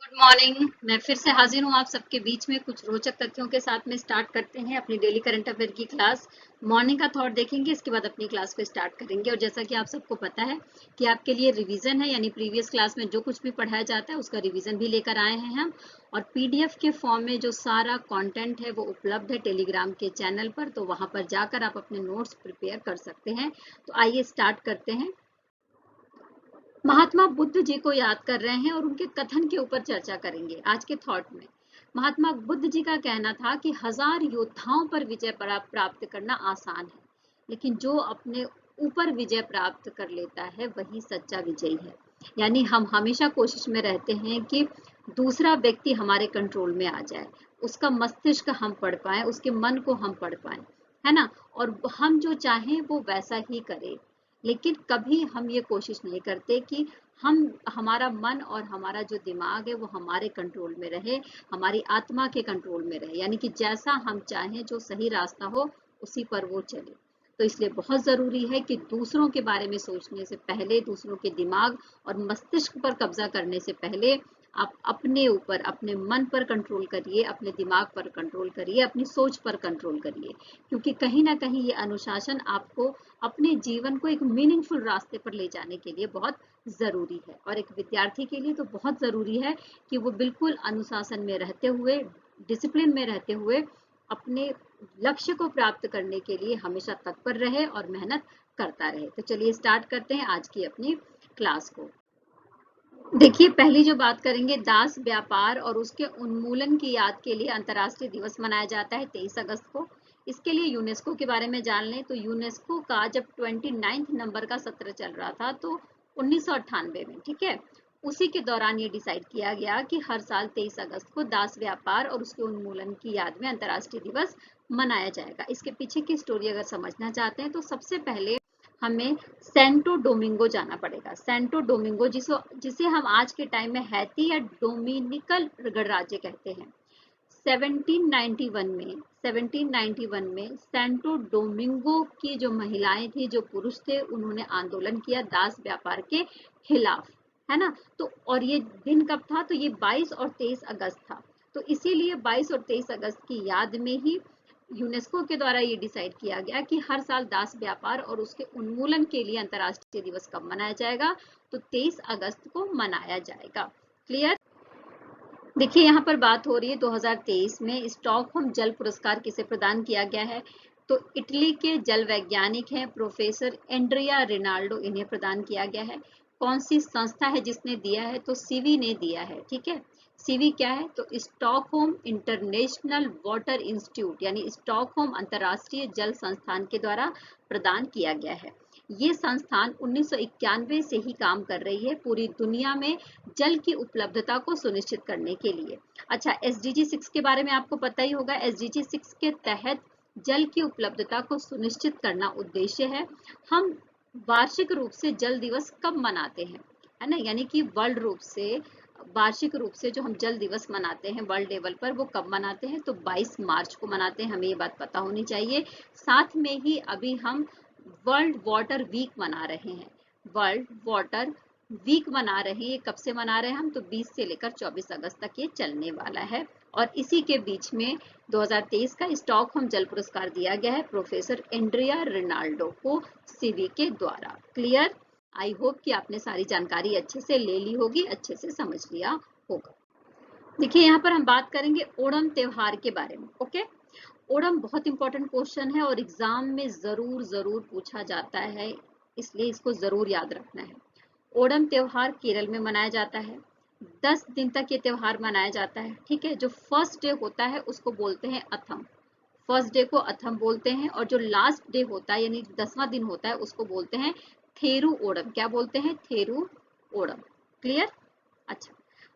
Good morning. मैं फिर से हाजिर हूँ आप सबके बीच में कुछ रोचक तथ्यों के साथ में। स्टार्ट करते हैं अपनी डेली करंट अफेयर की क्लास। मॉर्निंग का थॉट देखेंगे, इसके बाद अपनी क्लास को स्टार्ट करेंगे। और जैसा कि आप सबको पता है कि आपके लिए रिवीजन है, यानी प्रीवियस क्लास में जो कुछ भी पढ़ाया जाता है उसका रिवीजन भी लेकर आए हैं हम। और पीडीएफ के फॉर्म में जो सारा कॉन्टेंट है वो उपलब्ध है टेलीग्राम के चैनल पर, तो वहां पर जाकर आप अपने नोट्स प्रिपेयर कर सकते हैं। तो आइए स्टार्ट करते हैं। महात्मा बुद्ध जी को याद कर रहे हैं और उनके कथन के ऊपर चर्चा करेंगे आज के थॉट में। महात्मा बुद्ध जी का कहना था कि 1000 योद्धाओं पर विजय प्राप्त करना आसान है, लेकिन जो अपने ऊपर विजय प्राप्त कर लेता है वही सच्चा विजयी है। यानी हम हमेशा कोशिश में रहते हैं कि दूसरा व्यक्ति हमारे कंट्रोल में आ जाए, उसका मस्तिष्क हम पढ़ पाए, उसके मन को हम पढ़ पाए, है ना, और हम जो चाहें वो वैसा ही करे। लेकिन कभी हम ये कोशिश नहीं करते कि हमारा मन और हमारा जो दिमाग है वो हमारे कंट्रोल में रहे, हमारी आत्मा के कंट्रोल में रहे, यानी कि जैसा हम चाहें, जो सही रास्ता हो उसी पर वो चले। तो इसलिए बहुत जरूरी है कि दूसरों के बारे में सोचने से पहले, दूसरों के दिमाग और मस्तिष्क पर कब्जा करने से पहले आप अपने ऊपर, अपने मन पर कंट्रोल करिए, अपने दिमाग पर कंट्रोल करिए, अपनी सोच पर कंट्रोल करिए। क्योंकि कहीं ना कहीं ये अनुशासन आपको अपने जीवन को एक मीनिंगफुल रास्ते पर ले जाने के लिए बहुत जरूरी है। और एक विद्यार्थी के लिए तो बहुत जरूरी है कि वो बिल्कुल अनुशासन में रहते हुए, डिसिप्लिन में रहते हुए अपने लक्ष्य को प्राप्त करने के लिए हमेशा तत्पर रहे और मेहनत करता रहे। तो चलिए स्टार्ट करते हैं आज की अपनी क्लास को। देखिए, पहली जो बात करेंगे, दास व्यापार और उसके उन्मूलन की याद के लिए अंतर्राष्ट्रीय दिवस मनाया जाता है 23 अगस्त को। इसके लिए यूनेस्को के बारे में जान लें तो यूनेस्को का जब 29 नंबर का सत्र चल रहा था तो 1998 में, ठीक है, उसी के दौरान ये डिसाइड किया गया कि हर साल 23 अगस्त को दास व्यापार और उसके उन्मूलन की याद में अंतर्राष्ट्रीय दिवस मनाया जाएगा। इसके पीछे की स्टोरी अगर समझना चाहते हैं तो सबसे पहले हमें सेंटो डोमिंगो जाना पड़ेगा। सेंटो डोमिंगो जिसे हम आज के टाइम में हैती या डोमिनिकल गणराज्य कहते हैं। 1791 में सेंटो डोमिंगो की जो महिलाएं थी, जो पुरुष थे, उन्होंने आंदोलन किया दास व्यापार के खिलाफ, है ना। तो और ये दिन कब था, तो ये 22 और 23 अगस्त था। तो इसीलिए 22 और 23 अगस्त की याद में ही यूनेस्को के द्वारा ये डिसाइड किया गया कि हर साल दास व्यापार और उसके उन्मूलन के लिए अंतर्राष्ट्रीय दिवस कब मनाया जाएगा, तो 23 अगस्त को मनाया जाएगा। क्लियर। देखिए, यहाँ पर बात हो रही है 2023 में स्टॉकहोम जल पुरस्कार किसे प्रदान किया गया है, तो इटली के जल वैज्ञानिक हैं प्रोफेसर एंड्रिया रिनाल्डो, इन्हें प्रदान किया गया है। कौन सी संस्था है जिसने दिया है, तो सीवी ने दिया है, ठीक है। सीवी क्या है, तो स्टॉकहोम इंटरनेशनल वाटर इंस्टीट्यूट, यानी स्टॉकहोम अंतरराष्ट्रीय जल संस्थान के द्वारा प्रदान किया गया है। ये संस्थान 1991 से ही काम कर रही है पूरी दुनिया में जल की उपलब्धता को सुनिश्चित करने के लिए। अच्छा, एसडीजी 6 के बारे में आपको पता ही होगा। एसडीजी 6 के तहत जल की उपलब्धता को सुनिश्चित करना उद्देश्य है। हम वार्षिक रूप से जल दिवस कब मनाते हैं, है ना, यानी कि वर्ल्ड रूप से, वार्षिक रूप से जो हम जल दिवस मनाते हैं वर्ल्ड लेवल पर, वो कब मनाते हैं, तो 22 मार्च को मनाते हैं। हमें ये बात पता होनी चाहिए। साथ में ही अभी हम वर्ल्ड वाटर वीक मना रहे हैं। वर्ल्ड वाटर वीक मना रहे हैं। ये कब से मना रहे हैं हम, तो 20 से लेकर 24 अगस्त तक ये चलने वाला है। और इसी के बीच में 2023 का स्टॉकहोम जल पुरस्कार दिया गया है प्रोफेसर एंड्रिया रिनाल्डो को सीवी के द्वारा। क्लियर। आई होप कि आपने सारी जानकारी अच्छे से ले ली होगी, अच्छे से समझ लिया होगा। देखिए, यहाँ पर हम बात करेंगे ओणम त्योहार के बारे में। ओके, ओणम बहुत इंपॉर्टेंट क्वेश्चन है और एग्जाम में जरूर पूछा जाता है, इसलिए इसको जरूर याद रखना है। ओणम त्योहार केरल में मनाया जाता है। 10 दिन तक ये त्योहार मनाया जाता है, ठीक है। जो फर्स्ट डे होता है उसको बोलते हैं अथम, फर्स्ट डे को अथम बोलते हैं। और जो लास्ट डे होता है, यानी 10वां दिन होता है, उसको बोलते हैं थेरु ओणम। क्या बोलते हैं, थेरु ओणम। क्लियर। अच्छा,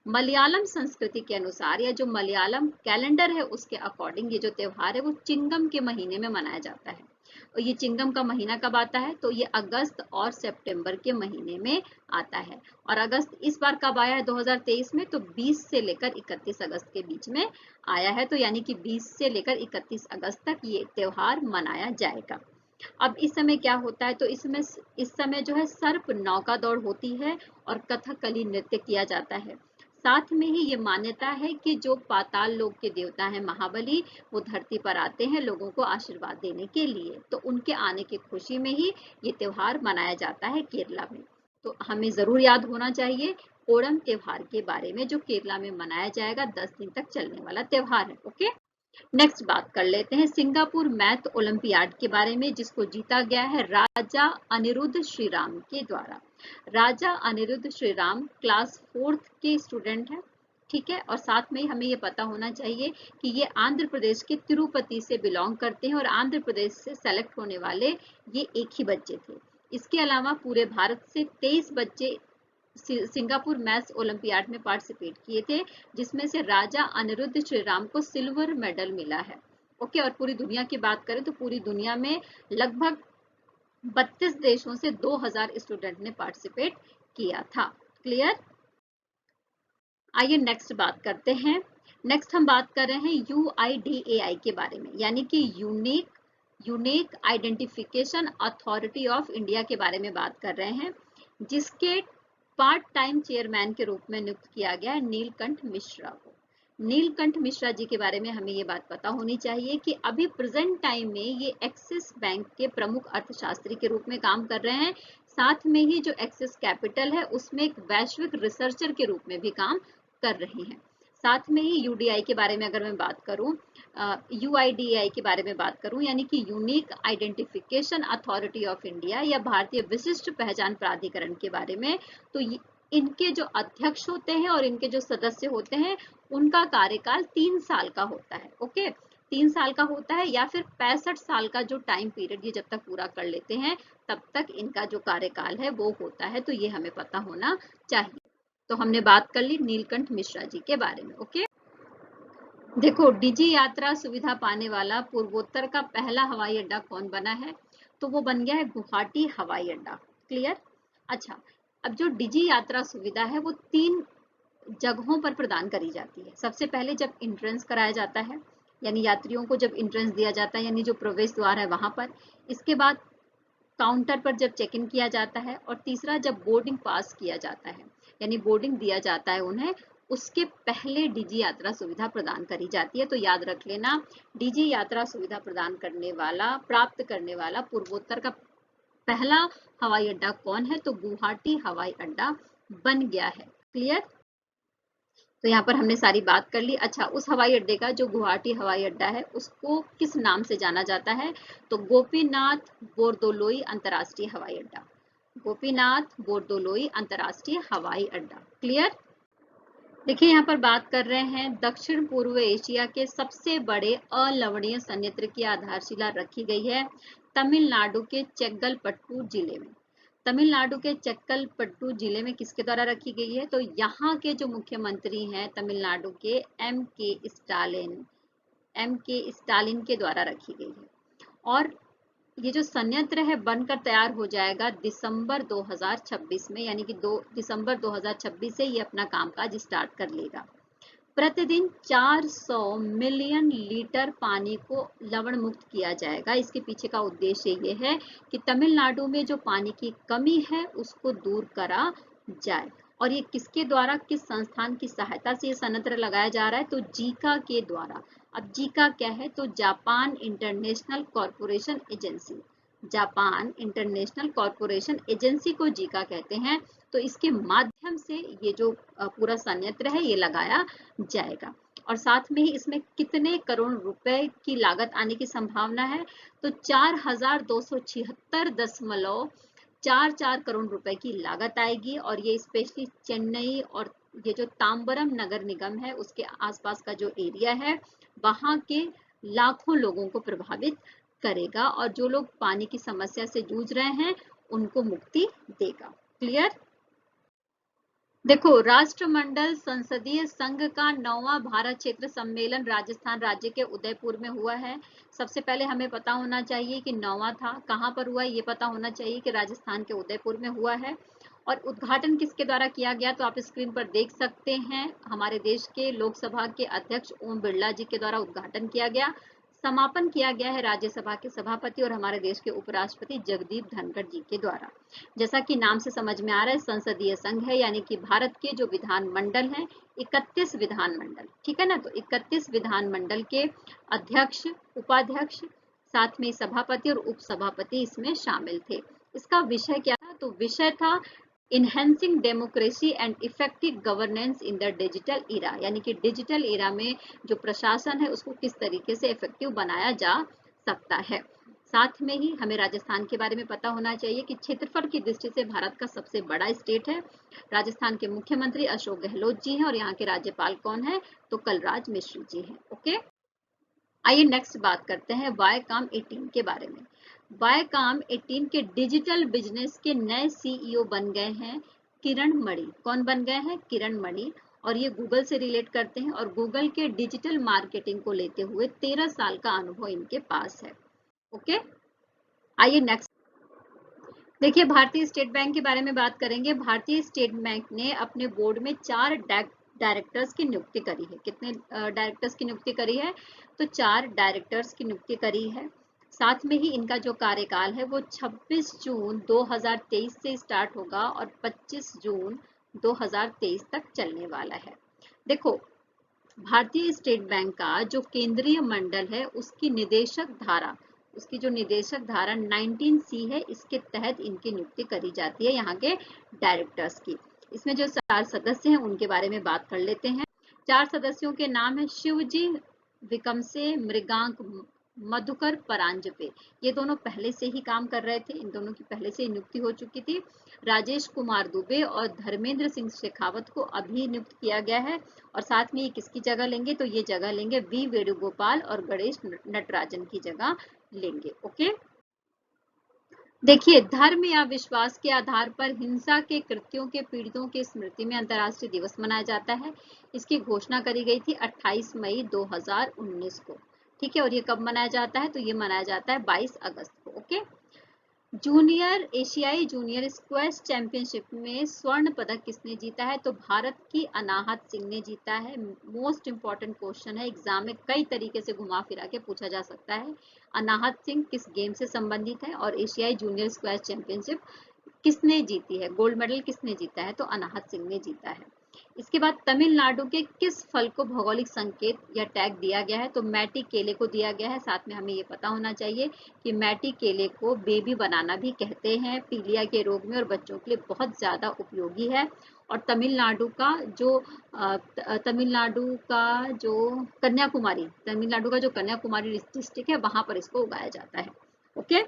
मलयालम संस्कृति के अनुसार, या जो मलयालम कैलेंडर है उसके अकॉर्डिंग, ये जो त्योहार है वो चिंगम के महीने में मनाया जाता है। और ये चिंगम का महीना कब आता है, तो ये अगस्त और सितंबर के महीने में आता है। और अगस्त इस बार कब आया है 2023 में, तो 20 से लेकर 31 अगस्त के बीच में आया है। तो यानी कि 20 से लेकर 31 अगस्त तक ये त्योहार मनाया जाएगा। अब इस समय क्या होता है, तो इस समय जो है सर्प नौका दौड़ होती है और कथकली नृत्य किया जाता है। साथ में ही ये मान्यता है कि जो पाताल लोक के देवता हैं महाबली, वो धरती पर आते हैं लोगों को आशीर्वाद देने के लिए। तो उनके आने की खुशी में ही ये त्योहार मनाया जाता है केरला में। तो हमें जरूर याद होना चाहिए ओणम त्योहार के बारे में, जो केरला में मनाया जाएगा, 10 दिन तक चलने वाला त्योहार है। ओके, नेक्स्ट बात कर लेते हैं सिंगापुर मैथ ओलंपियाड के बारे में, जिसको जीता गया है राजा अनिरुद्ध श्रीराम के द्वारा। राजा अनिरुद्ध श्रीराम क्लास 4th के स्टूडेंट हैं, ठीक है। और साथ में हमें ये पता होना चाहिए कि ये आंध्र प्रदेश के तिरुपति से बिलोंग करते हैं और आंध्र प्रदेश से सेलेक्ट होने वाले ये एक ही बच्चे थे। इसके अलावा पूरे भारत से 23 बच्चे सिंगापुर मैथ्स ओलंपियाड में पार्टिसिपेट किए थे, जिसमें से राजा अनिरुद्ध श्रीराम को सिल्वर मेडल मिला है। ओके, और पूरी दुनिया की बात करें तो पूरी दुनिया में लगभग 32 देशों से 2000 स्टूडेंट ने पार्टिसिपेट किया था। क्लियर? आइए नेक्स्ट बात करते हैं। नेक्स्ट हम बात कर रहे हैं UIDAI के बारे में, यानी कि unique identification authority of India के बारे में बात कर रहे हैं, जिसके पार्ट टाइम चेयरमैन के रूप में नियुक्त किया गया है नीलकंठ मिश्रा को। नीलकंठ मिश्रा जी के बारे में हमें ये बात पता होनी चाहिए कि अभी प्रेजेंट टाइम में ये एक्सिस बैंक के प्रमुख अर्थशास्त्री के रूप में काम कर रहे हैं। साथ में ही जो एक्सिस कैपिटल है उसमें एक वैश्विक रिसर्चर के रूप में भी काम कर रहे हैं। साथ में ही यूडीआई के बारे में अगर मैं बात करूं, यूआईडीआई के बारे में बात करूं, यानी कि unique identification authority of India या भारतीय विशिष्ट पहचान प्राधिकरण के बारे में, तो इनके जो अध्यक्ष होते हैं और इनके जो सदस्य होते हैं उनका कार्यकाल 3 साल का होता है। ओके, 3 साल का होता है या फिर 65 साल का जो टाइम पीरियड ये जब तक पूरा कर लेते हैं तब तक इनका जो कार्यकाल है वो होता है। तो ये हमें पता होना चाहिए। तो हमने बात कर ली नीलकंठ मिश्रा जी के बारे में। ओके, देखो डिजी यात्रा सुविधा पाने वाला पूर्वोत्तर का पहला हवाई अड्डा कौन बना है? तो वो बन गया है गुवाहाटी हवाई अड्डा। क्लियर? अच्छा, अब जो डिजी यात्रा सुविधा है वो 3 जगहों पर प्रदान करी जाती है। सबसे पहले जब एंट्रेंस कराया जाता है, यानी यात्रियों को जब एंट्रेंस दिया जाता है, यानी जो प्रवेश द्वार है वहां पर। इसके बाद काउंटर पर जब चेक इन किया जाता है, और तीसरा जब बोर्डिंग पास किया जाता है, यानी बोर्डिंग दिया जाता है उन्हें, उसके पहले डिजी यात्रा सुविधा प्रदान करी जाती है। तो याद रख लेना, डिजी यात्रा सुविधा प्रदान करने वाला, प्राप्त करने वाला पूर्वोत्तर का पहला हवाई अड्डा कौन है? तो गुवाहाटी हवाई अड्डा बन गया है। क्लियर? तो यहाँ पर हमने सारी बात कर ली। अच्छा, उस हवाई अड्डे का जो गुवाहाटी हवाई अड्डा है उसको किस नाम से जाना जाता है? तो गोपीनाथ बोरदोलोई अंतर्राष्ट्रीय हवाई अड्डा। गोपीनाथ बोरदोलोई अंतर्राष्ट्रीय हवाई अड्डा। क्लियर? देखिए यहाँ पर बात कर रहे हैं दक्षिण पूर्व एशिया के सबसे बड़े अलवणीय संयंत्र की आधारशिला रखी गई है तमिलनाडु के चेंगलपट्टू जिले में। तमिलनाडु के चेंगलपट्टू जिले में किसके द्वारा रखी गई है? तो यहाँ के जो मुख्यमंत्री हैं तमिलनाडु के एम के स्टालिन के द्वारा रखी गई है। और ये जो संयंत्र है बनकर तैयार हो जाएगा दिसंबर 2026 में, यानी कि दिसंबर 2026 से ये अपना कामकाज स्टार्ट कर लेगा। प्रतिदिन 400 मिलियन लीटर पानी को लवण मुक्त किया जाएगा। इसके पीछे का उद्देश्य ये है कि तमिलनाडु में जो पानी की कमी है उसको दूर करा जाए। और ये किसके द्वारा, किस संस्थान की सहायता से ये संयंत्र लगाया जा रहा है? तो जीका के द्वारा। अब जीका क्या है? तो Japan international corporation agency. Japan international corporation agency को जीका कहते हैं। तो इसके माध्यम से ये जो पूरा संयंत्र है ये लगाया जाएगा। और साथ में ही इसमें कितने करोड़ रुपए की लागत आने की संभावना है? तो 4276.44 करोड़ रुपए की लागत आएगी। और ये स्पेशली चेन्नई और ये जो तांबरम नगर निगम है उसके आसपास का जो एरिया है वहां के लाखों लोगों को प्रभावित करेगा, और जो लोग पानी की समस्या से जूझ रहे हैं उनको मुक्ति देगा। क्लियर? देखो, राष्ट्रमंडल संसदीय संघ का 9वां भारत क्षेत्र सम्मेलन राजस्थान राज्य के उदयपुर में हुआ है। सबसे पहले हमें पता होना चाहिए कि 9वां था, कहाँ पर हुआ ये पता होना चाहिए कि राजस्थान के उदयपुर में हुआ है। और उद्घाटन किसके द्वारा किया गया? तो आप स्क्रीन पर देख सकते हैं, हमारे देश के लोकसभा के अध्यक्ष ओम बिरला जी के द्वारा उद्घाटन किया गया। समापन किया गया है राज्यसभा के सभापति और हमारे देश के उपराष्ट्रपति जगदीप धनखड़ जी के द्वारा। जैसा कि नाम से समझ में आ रहा है, संसदीय संघ है, यानी कि भारत के जो विधानमंडल है 31 विधानमंडल, ठीक है ना। तो 31 विधानमंडल के अध्यक्ष, उपाध्यक्ष, साथ में सभापति और उपसभापति इसमें शामिल थे। इसका विषय क्या था? तो विषय था enhancing democracy and effective governance in the digital era, यानी कि डिजिटल इरा में जो प्रशासन है उसको किस तरीके से इफेक्टिव बनाया जा सकता है। साथ में ही हमें राजस्थान के बारे में पता होना चाहिए कि क्षेत्रफल की दृष्टि से भारत का सबसे बड़ा स्टेट है। राजस्थान के मुख्यमंत्री अशोक गहलोत जी हैं और यहाँ के राज्यपाल कौन है? तो कलराज मिश्र जी हैं। ओके, आइए नेक्स्ट बात करते हैं वायकॉम 18 के बारे में। वायकॉम 18 के डिजिटल बिजनेस के नए सीईओ बन गए हैं किरण मणि। कौन बन गए हैं? किरण मणि। और ये गूगल से रिलेट करते हैं और गूगल के डिजिटल मार्केटिंग को लेते हुए 13 साल का अनुभव इनके पास है। ओके, आइए नेक्स्ट देखिए, भारतीय स्टेट बैंक के बारे में बात करेंगे। भारतीय स्टेट बैंक ने अपने बोर्ड में 4 डायरेक्टर्स की नियुक्ति करी है। कितने डायरेक्टर्स की नियुक्ति करी है? तो 4 डायरेक्टर्स की नियुक्ति करी है। साथ में ही इनका जो कार्यकाल है वो 26 जून 2023 से स्टार्ट होगा और 25 जून 2023 तक चलने वाला है। देखो, भारतीय स्टेट बैंक का जो केंद्रीय मंडल है उसकी निदेशक धारा, उसकी जो निदेशक धारा 19C है, इसके तहत इनकी नियुक्ति करी जाती है यहाँ के डायरेक्टर्स की। इसमें जो 4 सदस्य हैं उनके बारे में बात कर लेते हैं। 4 सदस्यों के नाम है शिवजी विकमसे, मृगांक, मधुकर परांजपे। ये दोनों पहले से ही काम कर रहे थे, इन दोनों की पहले से नियुक्ति हो चुकी थी। राजेश कुमार दुबे और धर्मेंद्र सिंह शेखावत को अभी नियुक्त किया गया है। और साथ में ये किसकी जगह लेंगे? तो ये जगह लेंगे वी वेणुगोपाल और गणेश नटराजन की जगह लेंगे। ओके, देखिए, धर्म या विश्वास के आधार पर हिंसा के कृत्यों के पीड़ितों की स्मृति में अंतर्राष्ट्रीय दिवस मनाया जाता है। इसकी घोषणा करी गई थी 28 मई 2019 को, ठीक है। और ये कब मनाया जाता है? तो ये मनाया जाता है 22 अगस्त को। ओके, जूनियर एशियाई जूनियर स्क्वैश चैंपियनशिप में स्वर्ण पदक किसने जीता है? तो भारत की अनाहत सिंह ने जीता है। मोस्ट इंपॉर्टेंट क्वेश्चन है, एग्जाम में कई तरीके से घुमा फिरा के पूछा जा सकता है। अनाहत सिंह किस गेम से संबंधित है और एशियाई जूनियर स्क्वैश चैंपियनशिप किसने जीती है? गोल्ड मेडल किसने जीता है? तो अनाहत सिंह ने जीता है। इसके बाद तमिलनाडु के किस फल को भौगोलिक संकेत या टैग दिया गया है? तो मैटी केले को दिया गया है। साथ में हमें ये पता होना चाहिए कि मैटी केले को बेबी बनाना भी कहते हैं, पीलिया के रोग में और बच्चों के लिए बहुत ज्यादा उपयोगी है। और तमिलनाडु का जो कन्याकुमारी डिस्ट्रिक्ट है वहां पर इसको उगाया जाता है। Okay,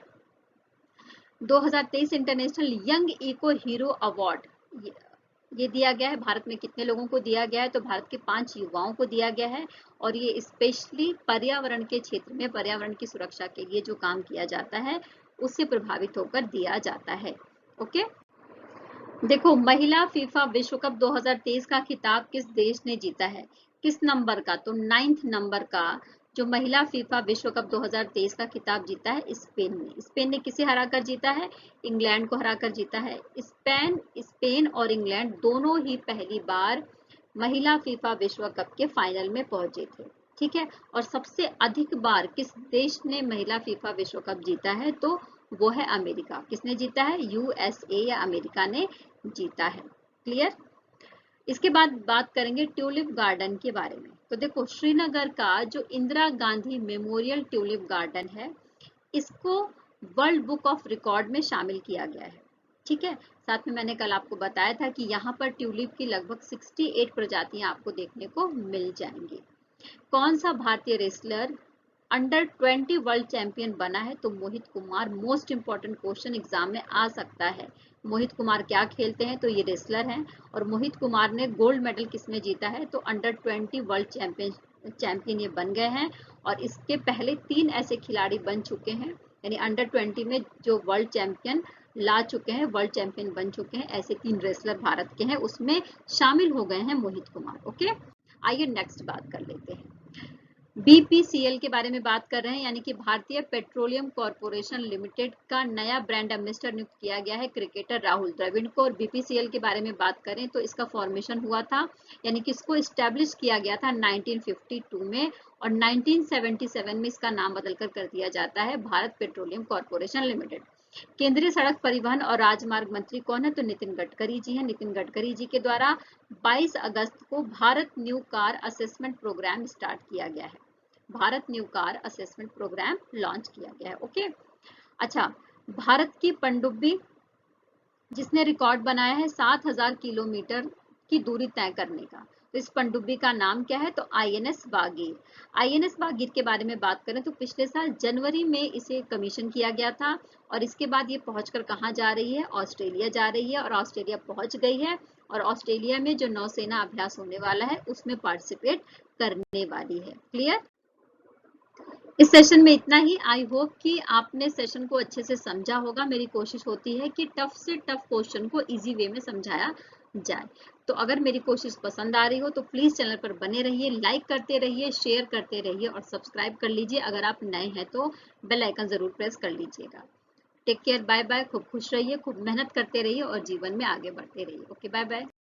2023 international young eco hero award ये दिया गया है। भारत में कितने लोगों को दिया गया है? तो भारत के 5 युवाओं को दिया गया है। और ये स्पेशली पर्यावरण के क्षेत्र में पर्यावरण की सुरक्षा के लिए जो काम किया जाता है उससे प्रभावित होकर दिया जाता है। ओके, देखो, महिला फीफा विश्व कप 2023 का खिताब किस देश ने जीता है? किस नंबर का? तो 9th नंबर का जो महिला फीफा विश्व कप 2023 का खिताब जीता है स्पेन ने। स्पेन ने किसे हराकर जीता है? इंग्लैंड को हराकर जीता है। स्पेन और इंग्लैंड दोनों ही पहली बार महिला फीफा विश्व कप के फाइनल में पहुंचे थे, ठीक है। और सबसे अधिक बार किस देश ने महिला फीफा विश्व कप जीता है? तो वो है अमेरिका। किसने जीता है? USA या अमेरिका ने जीता है। क्लियर? इसके बाद बात करेंगे ट्यूलिप गार्डन के बारे में। तो देखो, श्रीनगर का जो Indira Gandhi memorial tulip garden है इसको वर्ल्ड बुक ऑफ रिकॉर्ड में शामिल किया गया है, ठीक है। साथ में मैंने कल आपको बताया था कि यहाँ पर ट्यूलिप की लगभग 68 प्रजातियां आपको देखने को मिल जाएंगी। कौन सा भारतीय रेसलर अंडर 20 वर्ल्ड चैंपियन बना है? तो Mohit Kumar. Most important question exam में आ सकता है। मोहित कुमार क्या खेलते हैं? तो ये रेसलर हैं। और मोहित कुमार ने गोल्ड मेडल किसमें जीता है? तो अंडर 20 वर्ल्ड चैंपियन ये बन गए हैं। और इसके पहले 3 ऐसे खिलाड़ी बन चुके हैं, यानी अंडर 20 में जो वर्ल्ड चैंपियन ला चुके हैं, वर्ल्ड चैंपियन बन चुके हैं, ऐसे 3 रेसलर भारत के हैं, उसमें शामिल हो गए हैं मोहित कुमार। ओके, आइए नेक्स्ट बात कर लेते हैं। बीपीसीएल के बारे में बात कर रहे हैं, यानी कि भारतीय पेट्रोलियम कॉर्पोरेशन लिमिटेड का नया ब्रांड एम्बेसडर नियुक्त किया गया है क्रिकेटर राहुल द्रविड़ को। और बीपीसीएल के बारे में बात करें तो इसका फॉर्मेशन हुआ था, यानी कि इसको स्टैब्लिश किया गया था 1952 में, और 1977 में इसका नाम बदलकर कर दिया जाता है भारत पेट्रोलियम कॉर्पोरेशन लिमिटेड। केंद्रीय सड़क परिवहन और राजमार्ग मंत्री कौन है? तो नितिन गडकरी जी हैं। नितिन गडकरी जी के द्वारा 22 अगस्त को Bharat new car assessment program start किया गया है। Bharat new car assessment program launch किया गया है। ओके, अच्छा, भारत की पनडुब्बी जिसने रिकॉर्ड बनाया है 7000 किलोमीटर की दूरी तय करने का, तो इस पनडुब्बी का नाम क्या है? तो आईएनएस बागीर। आईएनएस बागीर के बारे में बात करें तो पिछले साल जनवरी में इसे कमीशन किया गया था, और इसके बाद ये पहुंचकर कहाँ जा रही है? ऑस्ट्रेलिया जा रही है, और ऑस्ट्रेलिया पहुंच गई है, और ऑस्ट्रेलिया में जो नौसेना अभ्यास होने वाला है उसमें पार्टिसिपेट करने वाली है। क्लियर? इस सेशन में इतना ही। आई होप कि आपने सेशन को अच्छे से समझा होगा। मेरी कोशिश होती है कि टफ से टफ क्वेश्चन को इजी वे में समझाया जाए। तो अगर मेरी कोशिश पसंद आ रही हो तो प्लीज चैनल पर बने रहिए, लाइक करते रहिए, शेयर करते रहिए और सब्सक्राइब कर लीजिए। अगर आप नए हैं तो बेल आइकन जरूर प्रेस कर लीजिएगा। टेक केयर, बाय बाय, खूब खुश रहिए, खूब मेहनत करते रहिए और जीवन में आगे बढ़ते रहिए। Okay, bye bye.